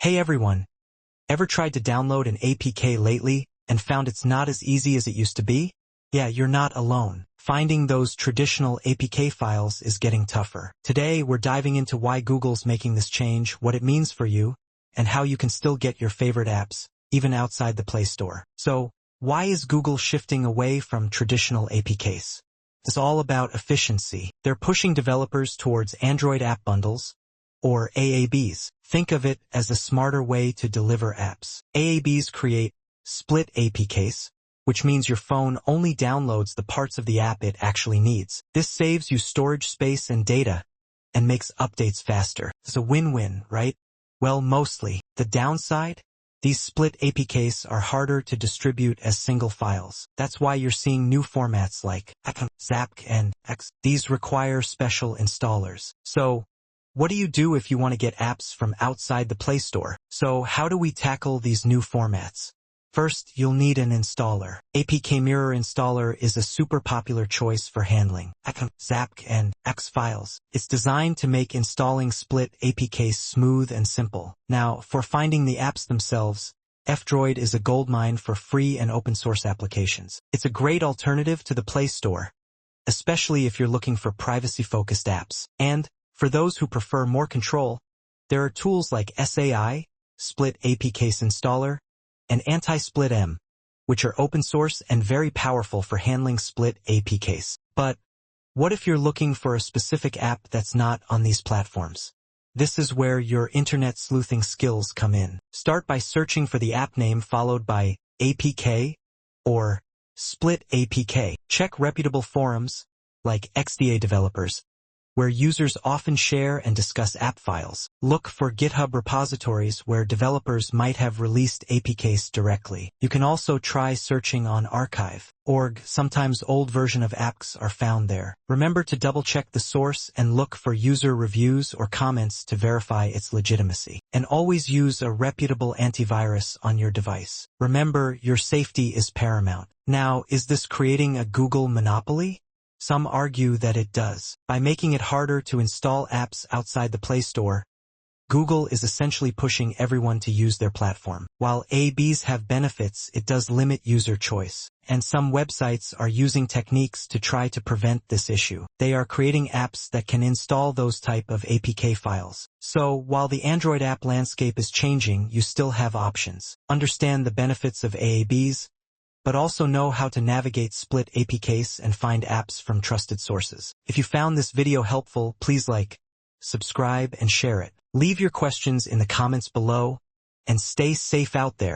Hey everyone, ever tried to download an APK lately and found it's not as easy as it used to be? Yeah, you're not alone. Finding those traditional APK files is getting tougher. Today, we're diving into why Google's making this change, what it means for you, and how you can still get your favorite apps, even outside the Play Store. So, why is Google shifting away from traditional APKs? It's all about efficiency. They're pushing developers towards Android app bundles, or AABs. Think of it as a smarter way to deliver apps. AABs create split APKs, which means your phone only downloads the parts of the app it actually needs. This saves you storage space and data, and makes updates faster. It's a win-win, right? Well, mostly. The downside? These split APKs are harder to distribute as single files. That's why you're seeing new formats like XAPK and X. These require special installers. So, what do you do if you want to get apps from outside the Play Store? So, how do we tackle these new formats? First, you'll need an installer. APK Mirror Installer is a super popular choice for handling XAPK and X files. It's designed to make installing split APKs smooth and simple. Now, for finding the apps themselves, F-Droid is a goldmine for free and open-source applications. It's a great alternative to the Play Store, especially if you're looking for privacy-focused apps. And, for those who prefer more control, there are tools like SAI, Split APKs Installer, and Anti-Split-M, which are open source and very powerful for handling split APKs. But what if you're looking for a specific app that's not on these platforms? This is where your internet sleuthing skills come in. Start by searching for the app name followed by APK or Split APK. Check reputable forums, like XDA developers, where users often share and discuss app files. Look for GitHub repositories where developers might have released APKs directly. You can also try searching on archive.org. Sometimes old version of apps are found there. Remember to double-check the source and look for user reviews or comments to verify its legitimacy. And always use a reputable antivirus on your device. Remember, your safety is paramount. Now, is this creating a Google monopoly? Some argue that it does. By making it harder to install apps outside the Play Store, Google is essentially pushing everyone to use their platform. While APKs have benefits, it does limit user choice. And some websites are using techniques to try to prevent this issue. They are creating apps that can install those type of APK files. So, while the Android app landscape is changing, you still have options. Understand the benefits of AABs, but also know how to navigate split APKs and find apps from trusted sources. If you found this video helpful, please like, subscribe, and share it. Leave your questions in the comments below, and stay safe out there.